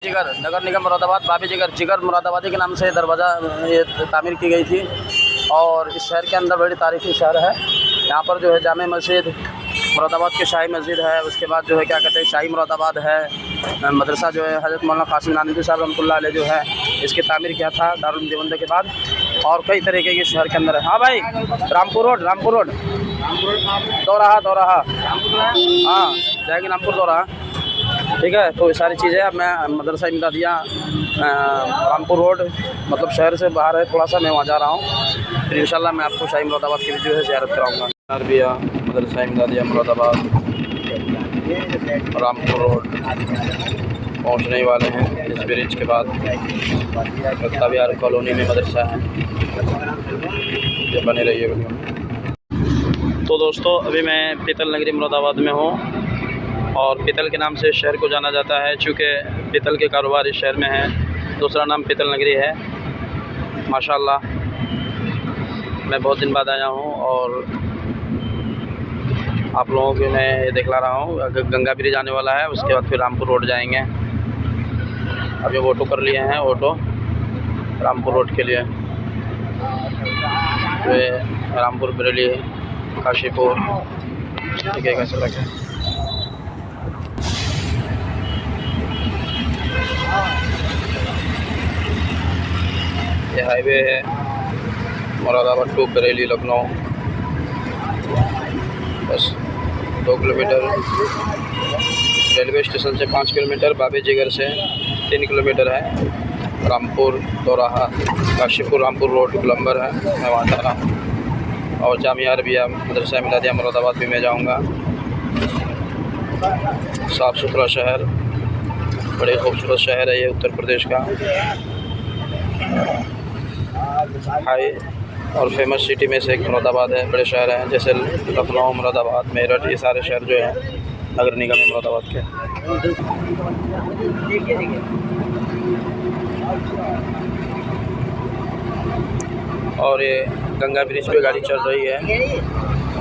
जिगर नगर निगम मुरादाबाद बाबी जिगर मुरादाबादी के नाम से दरवाज़ा ये तामीर की गई थी और इस शहर के अंदर बड़ी तारीखी शहर है। यहाँ पर जो है जामे मस्जिद मुरादाबाद की शाही मस्जिद है, उसके बाद जो है क्या कहते हैं शाही मुरादाबाद है, मदरसा जो है हज़रत मौलाना कासिम नानवी साहब रहमतुल्लाह अलैह जो है इसकी तामीर किया था दारुल देवबंद के बाद, और कई तरीके के शहर के अंदर है। हाँ भाई, रामपुर रोड दौराहा हाँ जाएगी रामपुर दौराहा, ठीक है। तो ये सारी चीज़ें अब मैं मदरसा इमदादिया रामपुर रोड मतलब शहर से बाहर है थोड़ा सा, मैं वहाँ जा रहा हूँ। फिर इंशाल्लाह मैं आपको शाही मुरादाबाद की भी जो है ज़ियारत कराऊँगा। अरबिया मदरसा इमदादिया मुरादाबाद रामपुर रोड पहुँचने वाले हैं। इस ब्रिज के बाद तबियार कॉलोनी में मदरसा है, ये बने रहिए। तो दोस्तों अभी मैं पीतल नगरी मुरादाबाद में हूँ और पीतल के नाम से शहर को जाना जाता है, चूँकि पीतल के कारोबार इस शहर में है। दूसरा नाम पीतल नगरी है। माशाल्लाह मैं बहुत दिन बाद आया हूँ और आप लोगों को मैं ये दिखला रहा हूँ। गंगा ब्रिज आने वाला है, उसके बाद फिर रामपुर रोड जाएंगे। अभी ऑटो कर लिए हैं, ऑटो रामपुर रोड के लिए। तो रामपुर बरेली काशीपुर ठीक है, कैसे लगे ये हाईवे है मुरादाबाद टू बरेली लखनऊ, बस 2 किलोमीटर। रेलवे स्टेशन से 5 किलोमीटर, बाबी जिगर से 3 किलोमीटर है। रामपुर दौराहा काशीपुर रामपुर रोड गोलंबर है, मैं वहाँ जा रहा हूँ। और जामिया अरबिया मदरसा इमदादिया मुरादाबाद भी मैं जाऊँगा। साफ़ सुथरा शहर, बड़े खूबसूरत शहर है ये उत्तर प्रदेश का। हाई और फेमस सिटी में से एक मुरादाबाद है। बड़े शहर हैं जैसे लखनऊ, मुरादाबाद, मेरठ, ये सारे शहर जो हैं नगर निगम है मुरादाबाद के। और ये गंगा ब्रिज पे गाड़ी चल रही है।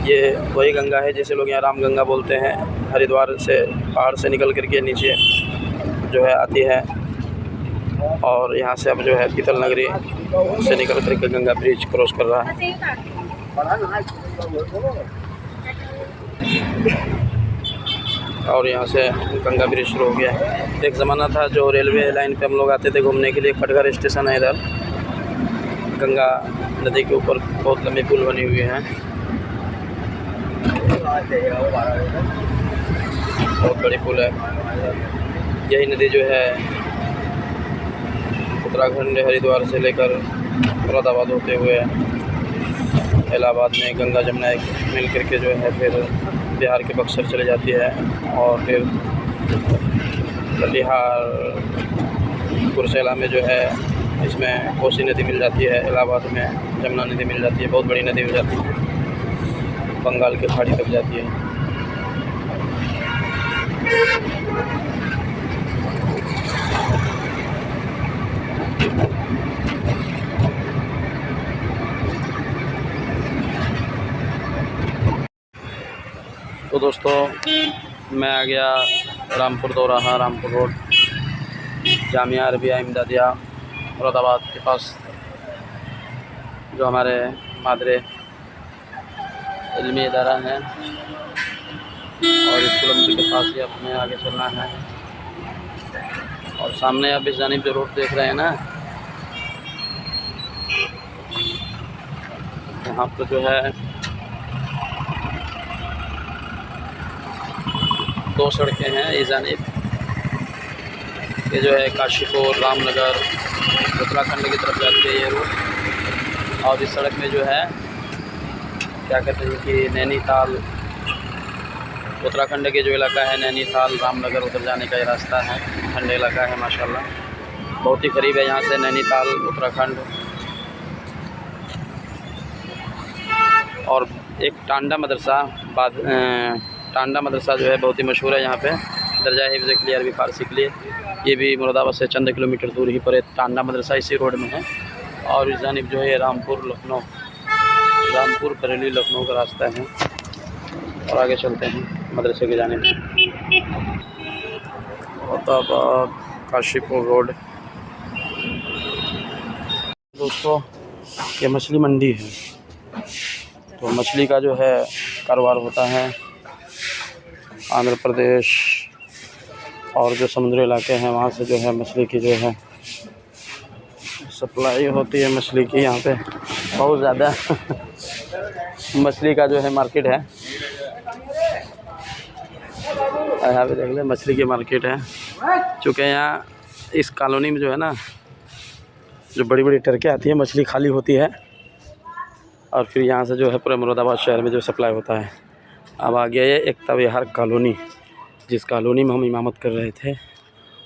ये वही गंगा है जिसे लोग यहाँ राम गंगा बोलते हैं। हरिद्वार से पहाड़ से निकल करके नीचे जो है आती है और यहाँ से अब जो है पीतल नगरी से निकल करके गंगा ब्रिज क्रॉस कर रहा है। और यहाँ से गंगा ब्रिज शुरू हो गया है। एक ज़माना था जो रेलवे लाइन पे हम लोग आते थे घूमने के लिए। खटगर स्टेशन है इधर, गंगा नदी के ऊपर बहुत लंबी पुल बनी हुई है, बहुत बड़ी पुल है। यही नदी जो है उत्तराखंड हरिद्वार से लेकर मुरादाबाद होते हुए इलाहाबाद में गंगा जमुना मिल करके जो है फिर बिहार के बक्सर चले जाती है और फिर बिहार कुर्सेला में जो है इसमें कोसी नदी मिल जाती है। इलाहाबाद में जमुना नदी मिल जाती है, बहुत बड़ी नदी हो जाती है, बंगाल की खाड़ी तक जाती है। तो दोस्तों मैं आ गया रामपुर दौराहा रामपुर रोड जामिया अरबिया इमदादिया मुरादाबाद के पास, जो हमारे मादरे इल्मी इदारा है, और इस किलोमीटर के पास ही अपने आगे चलना है। और सामने आप इस जानिब जो रोड देख रहे हैं ना, यहाँ पर जो है 2 सड़कें हैं इस जानिब। ये जो है काशीपुर रामनगर उत्तराखंड की तरफ जाती है ये रोड। और इस सड़क में जो है क्या कहते हैं कि नैनीताल उत्तराखंड के जो इलाका है नैनीताल रामनगर उधर जाने का ये रास्ता है। ठंडे इलाका है माशाल्लाह, बहुत ही करीब है यहाँ से नैनीताल उत्तराखंड। और एक टांडा मदरसा जो है बहुत ही मशहूर है यहाँ पे, दर्जा हिफ्ज़ के लिए अरबी फ़ारसी के लिए। ये भी मुरादाबाद से चंद किलोमीटर दूर ही पर है। टांडा मदरसा इसी रोड में है। और इस जानिब जो है रामपुर बरेली लखनऊ का रास्ता है। और आगे चलते हैं मदरसे के जानिब। मुरादाबाद काशीपुर रोड। दोस्तों ये मछली मंडी है, तो मछली का जो है कारोबार होता है आंध्र प्रदेश और जो समुद्री इलाके हैं वहाँ से जो है मछली की जो है सप्लाई होती है मछली की। यहाँ पे बहुत ज़्यादा मछली का जो है मार्केट है। यहाँ पे देख ले मछली की मार्केट है। चूँकि यहाँ इस कॉलोनी में जो है ना जो बड़ी बड़ी ट्रकें आती है मछली खाली होती है और फिर यहाँ से जो है पूरे मुरादाबाद शहर में जो सप्लाई होता है। अब आ गया ये एकता विहार कॉलोनी, जिस कॉलोनी में हम इमामत कर रहे थे।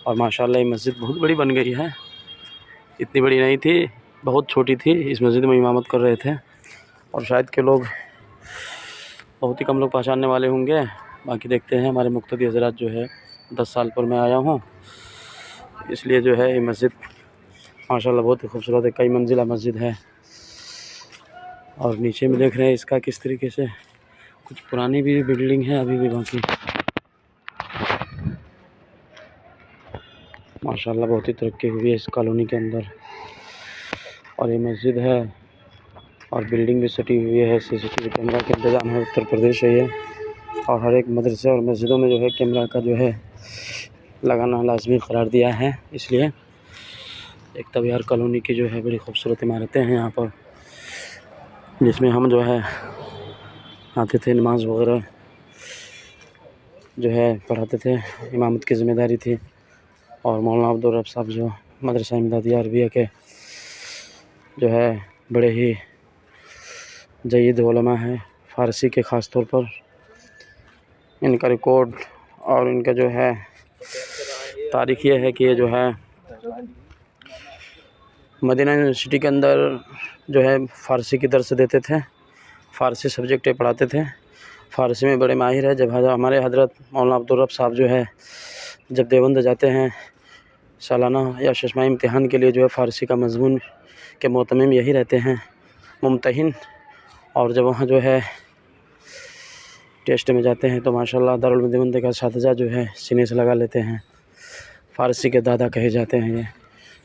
और माशाल्लाह ये मस्जिद बहुत बड़ी बन गई है। इतनी बड़ी नहीं थी, बहुत छोटी थी। इस मस्जिद में इमामत कर रहे थे और शायद के लोग बहुत ही कम लोग पहचानने वाले होंगे। बाकी देखते हैं हमारे मुक्तदी हज़रात जो है 10 साल पर मैं आया हूँ, इसलिए जो है ये मस्जिद माशाल्लाह बहुत ही खूबसूरत है। कई मंजिला मस्जिद है और नीचे में देख रहे हैं इसका किस तरीके से कुछ पुरानी भी बिल्डिंग है अभी भी बाकी। माशाल्लाह बहुत ही तरक्की हुई है इस कॉलोनी के अंदर। और ये मस्जिद है और बिल्डिंग भी सटी हुई है। CCTV कैमरा का इंतज़ाम है। उत्तर प्रदेश है ये और हर एक मदरसे और मस्जिदों में जो है कैमरा का जो है लगाना लाजमी करार दिया है। इसलिए एकता विहार कॉलोनी की जो है बड़ी खूबसूरत इमारतें हैं यहाँ पर, जिसमें हम जो है आते थे, नमाज वगैरह जो है पढ़ाते थे, इमामत की ज़िम्मेदारी थी। और मौलाना अब्दुल रब साहब जो मदरसा इमदादिया अरबिया के जो है बड़े ही जय्यद उलमा हैं फ़ारसी के ख़ास तौर पर। इनका रिकॉर्ड और इनका जो है तारीख़ ये है कि ये जो है मदीना यूनिवर्सिटी के अंदर जो है फ़ारसी की दर्स देते थे, फ़ारसी सब्जेक्ट पढ़ाते थे, फ़ारसी में बड़े माहिर है। जब हमारे हज़रत मौलाना अब्दुल रब साहब जो है जब देवबंद जाते हैं सालाना या शशमाही इम्तिहान के लिए जो है फ़ारसी का मज़मून के मोहतमिम यही रहते हैं, मुम्तहिन। और जब वहाँ जो है टेस्ट में जाते हैं तो माशाल्लाह दारुल उलूम देवबंद का असातिज़ा जो है सीने से लगा लेते हैं। फ़ारसी के दादा कहे जाते हैं ये।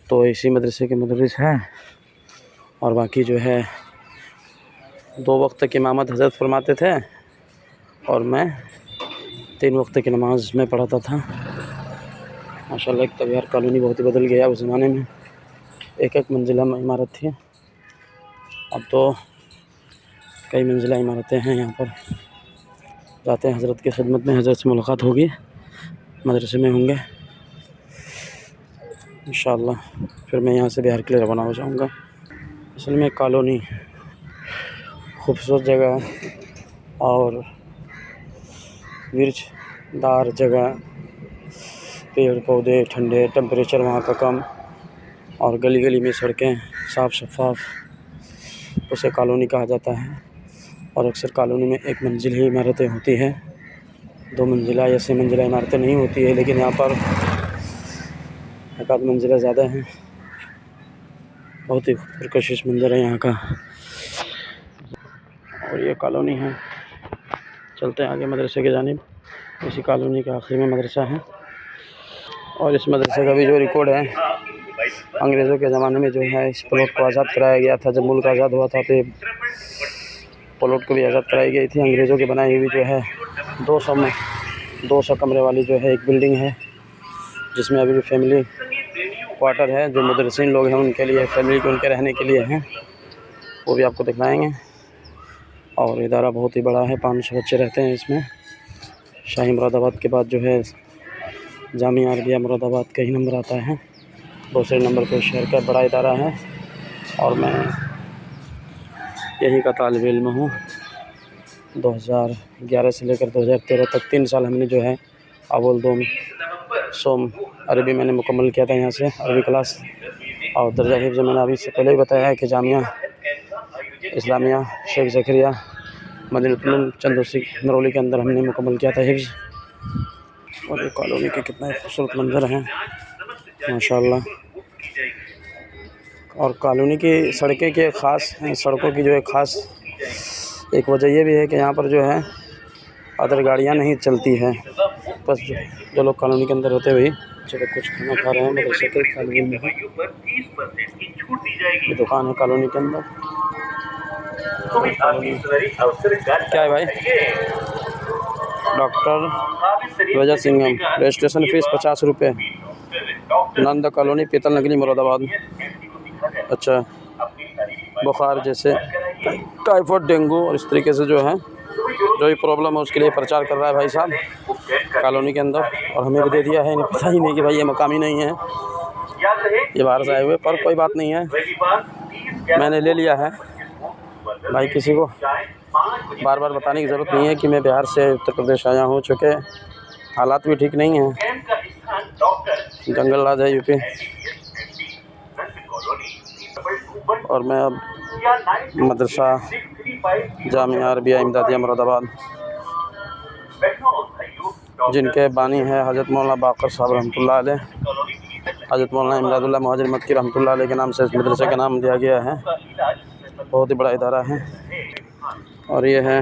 तो इसी मदरसे के मुदर्रिस हैं। और बाकी जो है 2 वक्त की इमामत हज़रत फरमाते थे और मैं 3 वक्त की नमाज में पढ़ाता था। माशाल्लाह एकता विहार कॉलोनी बहुत ही बदल गया। उस ज़माने में एक मंजिला इमारत थी, अब तो कई मंजिला इमारतें हैं। यहाँ पर जाते हैं हज़रत की खिदमत में, हज़रत से मुलाकात होगी, मदरसे में होंगे इंशाअल्लाह। फिर मैं यहाँ से बिहार के लिए रवाना हो जाऊँगा। असल में कॉलोनी खूबसूरत जगह और वृक्षदार जगह, पेड़ पौधे, ठंडे, टेम्परेचर वहाँ का कम और गली गली में सड़कें साफ़ शफाफ, उसे कॉलोनी कहा जाता है। और अक्सर कॉलोनी में 1 मंजिल ही इमारतें होती हैं, 2 मंजिला या 6 मंजिला इमारतें नहीं होती है। लेकिन यहाँ पर 1 आध मंजिला ज़्यादा हैं। बहुत ही पुरकशिश मंजर है यहाँ का। और ये कॉलोनी है। चलते हैं आगे मदरसे की जानिब। इसी कॉलोनी के आखिर में मदरसा है। और इस मदरसे का भी जो रिकॉर्ड है, अंग्रेज़ों के ज़माने में जो है इस प्लॉट को आज़ाद कराया गया था। जब मुल्क आज़ाद हुआ था तो प्लॉट को भी आज़ाद कराई गई थी। अंग्रेज़ों की बनाई हुई जो है 200 कमरे वाली जो है एक बिल्डिंग है, जिसमें अभी भी फैमिली क्वार्टर है। जो मुदर्रिसीन लोग हैं उनके लिए, फैमिली के उनके रहने के लिए हैं, वो भी आपको दिखाएँगे। और इदारा बहुत ही बड़ा है, 500 बच्चे रहते हैं इसमें। शाही मुरादाबाद के बाद जो है जामिया अरबिया मुरादाबाद का ही नंबर आता है। दूसरे नंबर पर शहर का बड़ा इदारा है। और मैं यहीं का तालिब इल्म हूँ। 2011 से लेकर 2013 तक 3 साल हमने जो है अव्वल दोम सोम अरबी मैंने मुकम्मल किया था यहाँ से, अरबी क्लास। और दर्जा हिफ्ज़ मैंने अभी से पहले ही बताया है कि जामिया इस्लामिया शेख ज़करिया मदीनतुल उलूम चंदोसी नरौली के अंदर हमने मुकम्मल किया था हिफ्ज़। और ये कॉलोनी के कितना खूबसूरत मंजर हैं माशाल्लाह। और कॉलोनी की सड़कें के ख़ास हैं, सड़कों की जो है ख़ास एक वजह ये भी है कि यहाँ पर जो है अदर गाड़ियाँ नहीं चलती हैं। बस जो लोग कॉलोनी के अंदर होते हुए बच्चे लोग कुछ खाना खा रहे हैं मदरसे के तालिब इल्म में। ये दुकान है कॉलोनी के अंदर। क्या है भाई? डॉक्टर रजा सिंघम, रजिस्ट्रेशन फीस 50 रुपये, नंद कॉलोनी, पीतल नगरी, मुरादाबाद। अच्छा, बुखार जैसे टाइफाइड, डेंगू और इस तरीके से जो है जो भी प्रॉब्लम है उसके लिए प्रचार कर रहा है भाई साहब कॉलोनी के अंदर। और हमें भी दे दिया है, इन्हें पता ही नहीं कि भाई ये मकामी नहीं है, ये बाहर से आए हुए। पर कोई बात नहीं है, मैंने ले लिया है। भाई किसी को बार बार बताने की ज़रूरत नहीं है कि मैं बिहार से उत्तर प्रदेश आया हूँ, चूँकि हालात भी ठीक नहीं हैं, जंगल राज है यूपी। और मैं अब मदरसा जामिया अरबिया इमदादिया मुरादाबाद, जिनके बानी है हज़रत मौलाना बाकर साहब रहमतुल्लाह अलैह, हज़रत मौलाना इमदादुल्लाह मुहाजिर मक्की रहमतुल्लाह अलैह के नाम से इस मदरसे का नाम दिया गया है। बहुत ही बड़ा इदारा है। और ये है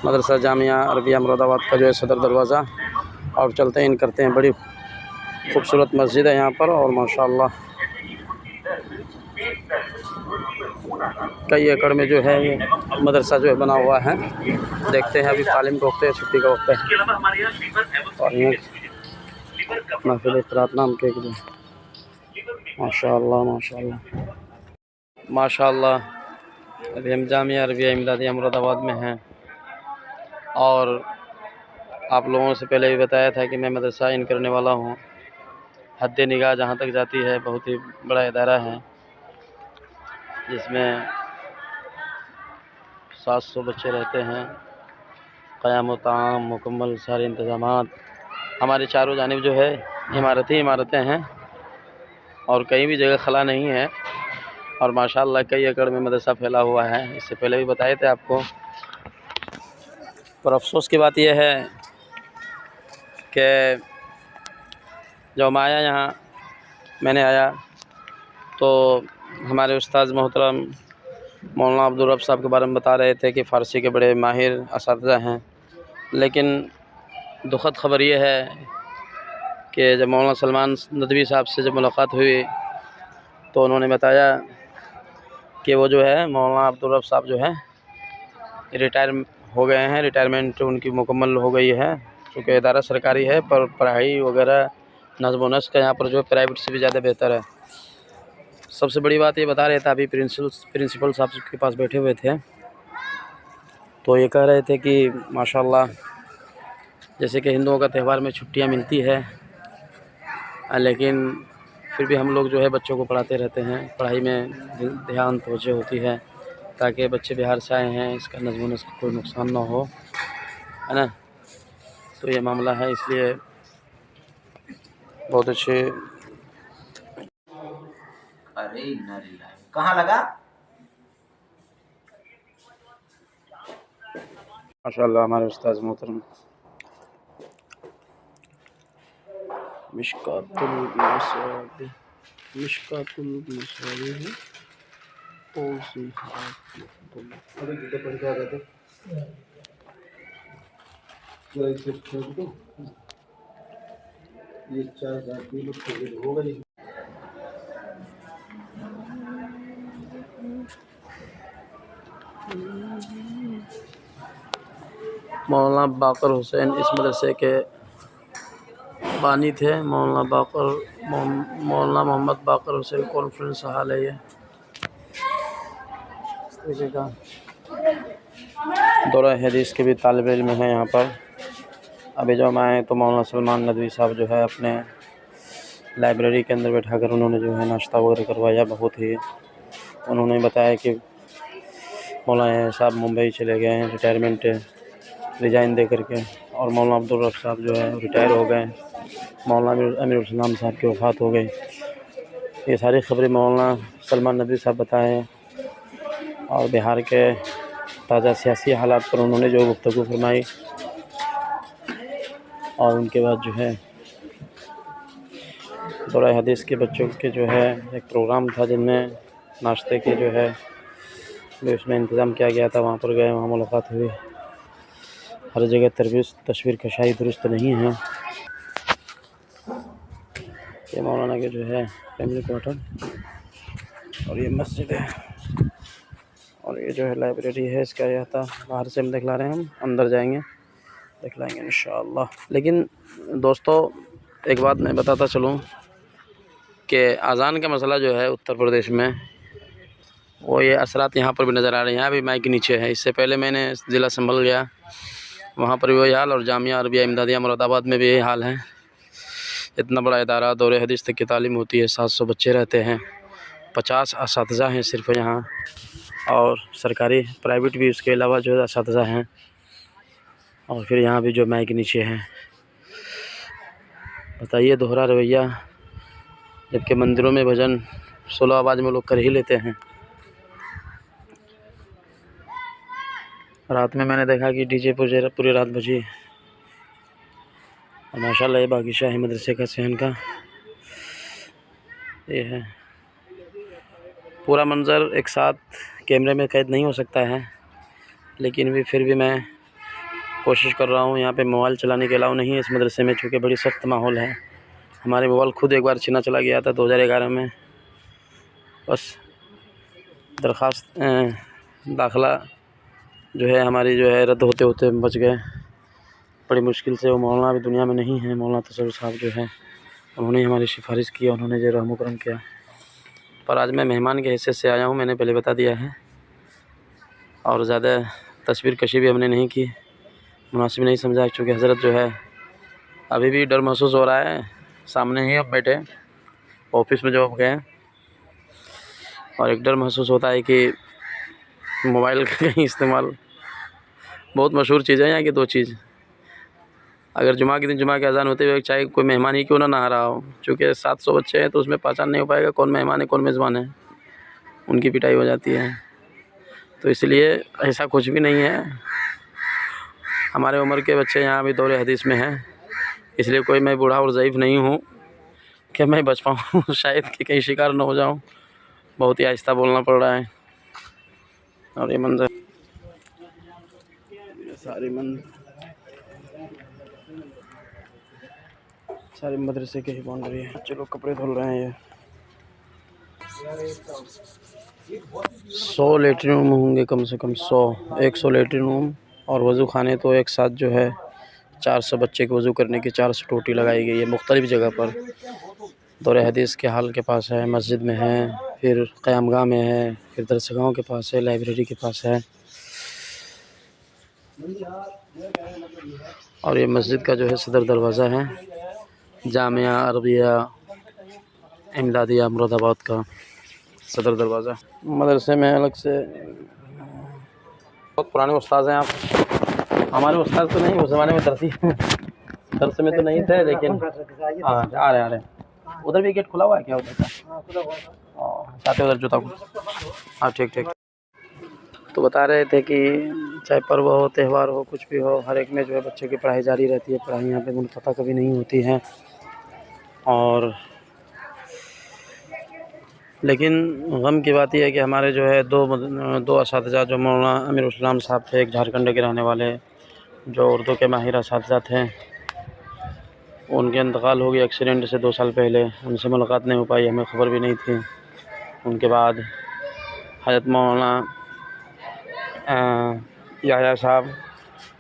मदरसा जामिया अरबिया मुरादाबाद का जो है सदर दरवाज़ा। और चलते इन करते हैं, बड़ी खूबसूरत मस्जिद है यहाँ पर। और माशाअल्लाह कई एकड़ में जो है ये मदरसा जो है बना हुआ है। देखते हैं, अभी तालीम रोकते हैं, छुट्टी का वक्त है। और ये महफिल क़िरात नाम के जो माशाअल्लाह माशाअल्लाह माशाअल्लाह। अभी हम जामिया अरबिया इमदादिया मुरादाबाद में हैं। और आप लोगों से पहले भी बताया था कि मैं मदरसा इन करने वाला हूँ। हद निगाह जहाँ तक जाती है, बहुत ही बड़ा इदारा है, जिसमें 700 बच्चे रहते हैं। क़याम व ताम मुकम्मल सारे इंतज़ामात। हमारे चारों जानिब जो है इमारतें हैं और कहीं भी जगह खला नहीं है। और माशाअल्लाह कई एकड़ में मदरसा फैला हुआ है, इससे पहले भी बताए थे आपको। पर अफसोस की बात यह है कि जब मैं आया यहाँ, मैंने आया तो हमारे उस्ताद मोहतरम मौलाना अब्दुल रब साहब के बारे में बता रहे थे कि फ़ारसी के बड़े माहिर असातिज़ा हैं। लेकिन दुखद ख़बर यह है कि जब मौलाना सलमान नदवी साहब से जब मुलाकात हुई तो उन्होंने बताया कि वो जो है मौलाना अब्दुल रब साहब जो है रिटायर हो गए हैं, रिटायरमेंट उनकी मुकम्मल हो गई है। क्योंकि इदारा सरकारी है, पर पढ़ाई वगैरह नज़्म व नस्क़ यहाँ पर जो है प्राइवेट से भी ज़्यादा बेहतर है। सबसे बड़ी बात ये बता रहे थे, अभी प्रिंसिपल साहब के पास बैठे हुए थे तो ये कह रहे थे कि माशाअल्लाह जैसे कि हिंदुओं का त्यौहार में छुट्टियाँ मिलती है, लेकिन फिर भी हम लोग जो है बच्चों को पढ़ाते रहते हैं, पढ़ाई में ध्यान तवज्जो होती है, ताकि बच्चे बिहार से आए हैं, इसका नज़्म व नस्क़ कोई नुकसान ना हो, है ना। तो ये मामला है, इसलिए बहुत अच्छे। अरे कहाँ लगा? माशाअल्लाह हमारे उस्ताद मोहतरम मिशकातुल मसाबिह ये 4 हो गई। मौलाना बाकर हुसैन इस मदरसे के बानी थे। मौलाना मोहम्मद बाकर हुसैन कॉन्फ्रेंस हॉल है ये, इस तरीके का। दौरा हदीस के भी तालिब इल्म हैं यहाँ पर। अभी जब मैं आए तो मौलाना सलमान नदवी साहब जो है अपने लाइब्रेरी के अंदर बैठाकर उन्होंने जो है नाश्ता वगैरह करवाया। बहुत ही उन्होंने बताया कि मौलाना साहब मुंबई चले गए हैं, रिटायरमेंट रिज़ाइन दे करके। और मौलाना अब्दुल रब साहब जो है रिटायर हो गए। मौलाना अमीरुल इस्लाम साहब की वफ़ात हो गई। ये सारी ख़बरें मौलाना सलमान नदवी साहब बताए। और बिहार के ताज़ा सियासी हालात पर उन्होंने जो गुफ्तगू फरमाई। और उनके बाद जो है दौरा हदीस के बच्चों के जो है एक प्रोग्राम था, जिनमें नाश्ते के जो है भी उसमें इंतज़ाम किया गया था। वहाँ पर गए, वहाँ मुलाकात हुई। हर जगह तस्वीर कशाई दुरुस्त नहीं है। ये मौलाना के जो है फैमिली क्वार्टर, और ये मस्जिद है, और ये जो है लाइब्रेरी है इसका। यह था बाहर से हम दिखला रहे हैं, हम अंदर जाएंगे दिखलाएंगे इंशाअल्लाह। लेकिन दोस्तों एक बात मैं बताता चलूँ कि अज़ान का मसला जो है उत्तर प्रदेश में, वो ये असरात यहाँ पर भी नज़र आ रहे हैं। यहाँ भी माइक नीचे है। इससे पहले मैंने ज़िला संभल गया, वहाँ पर भी वही हाल, और जामिया अरबिया इमदादिया मुरादाबाद में भी यही हाल है। इतना बड़ा इदारा, दौरे हदीस तक की तालीम होती है, 700 बच्चे रहते हैं, 50 असातिज़ा हैं सिर्फ यहाँ, और सरकारी प्राइवेट भी उसके अलावा जो है असातिज़ा हैं। और फिर यहाँ भी जो माइक नीचे हैं, बताइए दोहरा रवैया, जबकि मंदिरों में भजन 16 आवाज़ में लोग कर ही लेते हैं। रात में मैंने देखा कि डीजे पूरी रात बजी, और माशाल्लाह ये बाकी शाही मदरसे का सहन का ये है। पूरा मंज़र एक साथ कैमरे में कैद नहीं हो सकता है, लेकिन भी फिर भी मैं कोशिश कर रहा हूँ। यहाँ पे मोबाइल चलाने के अलाउ नहीं है इस मदरसे में, चूँकि बड़ी सख्त माहौल है। हमारे मोबाइल खुद एक बार छीना चला गया था 2011 में। बस दरख्वास्त दाखिला जो है हमारी जो है रद्द होते होते बच गए बड़ी मुश्किल से। वो मौलाना भी दुनिया में नहीं है, मौलाना तसव्वुर साहब जो है उन्होंने हमारी सिफारिश की, उन्होंने जो रहम करम किया। पर आज मैं मेहमान के हैसियत से आया हूँ, मैंने पहले बता दिया है, और ज़्यादा तस्वीर कशी भी हमने नहीं की, मुनासिब नहीं समझा, क्योंकि हज़रत जो है अभी भी डर महसूस हो रहा है। सामने ही अब बैठे ऑफिस में जो अब गए, और एक डर महसूस होता है कि मोबाइल का कहीं इस्तेमाल। बहुत मशहूर चीज़ है यहाँ की दो चीज़। अगर जुमा के दिन जुमा के अज़ान होते हुए चाहे कोई मेहमान ही क्यों ना आ रहा हो, चूँकि 700 बच्चे हैं तो उसमें पहचान नहीं हो पाएगा कौन मेहमान है कौन मेज़बान है, उनकी पिटाई हो जाती है। तो इसलिए ऐसा कुछ भी नहीं है। हमारे उम्र के बच्चे यहाँ भी दौरे हदीस में हैं, इसलिए कोई मैं बूढ़ा और ज़ईफ़ नहीं हूँ कि मैं बच पाऊँ शायद कि कहीं शिकार ना हो जाऊँ। बहुत ही आहिस्ता बोलना पड़ रहा है। और ये मंजर सारी मदरसे के ही बाउंड्री है। बच्चे लोग कपड़े धुल रहे हैं। ये 100 लेटरिन रूम होंगे, कम से कम 100 लेटरिन रूम, और वज़ू खाने तो एक साथ जो है 400 बच्चे के वज़ू करने की 400 टोटी लगाई गई है मुख्तलिफ़ जगह पर। दौरे हदीस के हाल के पास है, मस्जिद में है, फिर क़यामगाह में है, फिर दरसगाहों के पास है, लाइब्रेरी के पास है। और ये मस्जिद का जो है सदर दरवाज़ा है, जामिया अरबिया इमदादिया मुरादाबाद का सदर दरवाज़ा। मदरसे में अलग से बहुत पुराने उस्ताद हैं आप। हमारे उस्ताद तो नहीं, उस ज़माने में दरस में तो नहीं थे, लेकिन हाँ आ रहे हैं। उधर भी गेट खुला हुआ है क्या उधर का? चाहते उधर जूता को। हाँ ठीक। तो बता रहे थे कि चाहे पर्व हो, त्यौहार हो, कुछ भी हो, हर एक में जो है बच्चे की पढ़ाई जारी रहती है। पढ़ाई यहाँ पे मुनक़ता कभी नहीं होती है। और लेकिन गम की बात यह है कि हमारे जो है दो असातिज़ा, जो मौलाना अमीरुल इस्लाम साहब थे, एक झारखंड के रहने वाले, जो उर्दू के माहिर असातिज़ा थे, उनके इंतकाल हो गया एक्सीडेंट से 2 साल पहले। उनसे मुलाकात नहीं हो पाई, हमें ख़बर भी नहीं थी। उनके बाद हज़रत मौलाना याह्या साहब,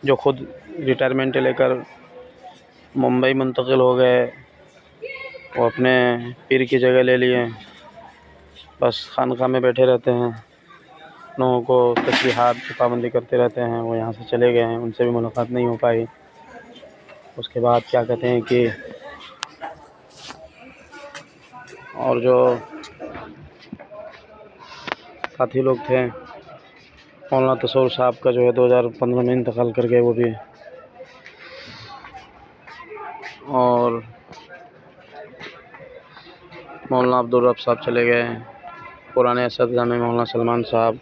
जो ख़ुद रिटायरमेंट लेकर मुंबई मुंतकिल हो गए, वो अपने पीर की जगह ले लिए, बस खानक़ाह में बैठे रहते हैं, लोगों को तस्बीहात की पाबंदी करते रहते हैं। वो यहाँ से चले गए हैं, उनसे भी मुलाकात नहीं हो पाई। उसके बाद क्या कहते हैं कि और जो साथी लोग थे, मौलाना तसव्वुर साहब का जो है 2015 में इंतकाल कर गए वो भी। और मौलाना अब्दुल रब साहब चले गए। पुराने असातिज़ा में मौलाना सलमान साहब,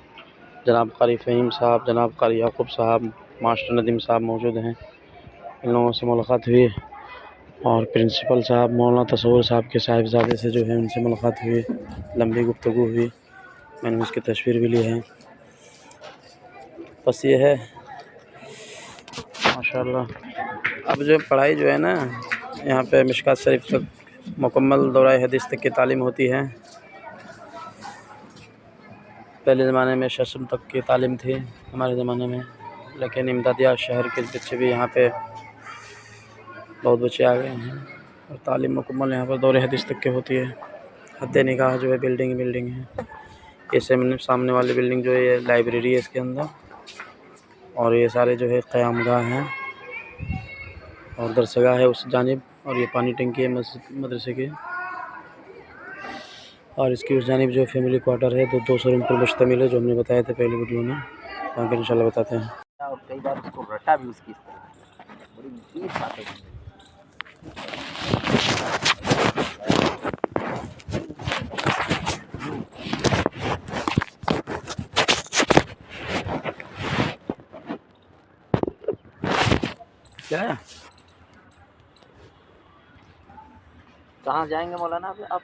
जनाब कारी फ़हीम साहब, जनाब कारी याक़ूब साहब, मास्टर नदीम साहब मौजूद हैं। इन लोगों से मुलाकात हुई। और प्रिंसिपल साहब मौलाना तसव्वुर साहब के साहिबज़ादे से जो है उनसे मुलाकात हुई, लंबी गुफ्तगू हुई, मैंने उसकी तस्वीर भी ली है। बस ये है माशाअल्लाह। अब जो पढ़ाई जो है ना यहाँ पे मिशकात शरीफ तक मुकम्मल दौराए हदीस तक की तालीम होती है। पहले ज़माने में 6 तक की तालीम थी हमारे ज़माने में, लेकिन इमदादिया शहर के बच्चे भी यहाँ पे बहुत बच्चे आ गए हैं और तालीम मुकम्मल यहाँ पर दौरे हदीस तक की होती है। हद्दे निगाह जो है बिल्डिंग है। ये सामने वाली बिल्डिंग जो है ये लाइब्रेरी है इसके अंदर, और ये सारे जो है क़यामगाह हैं और दरसगाह है उस जानिब, और ये पानी टंकी है मस्जिद मदरसे की, और इसकी उस जानिब जो फैमिली क्वार्टर है 200 रूम पर मुश्तमिल है, जो हमने बताया था पहले वीडियो में। आगे इंशाल्लाह बताते हैं। और कई बार उसको रटा भी उसकी इस तरह बड़ी मुफीद बातें की। क्या है? कहाँ जाएंगे मौलाना आप?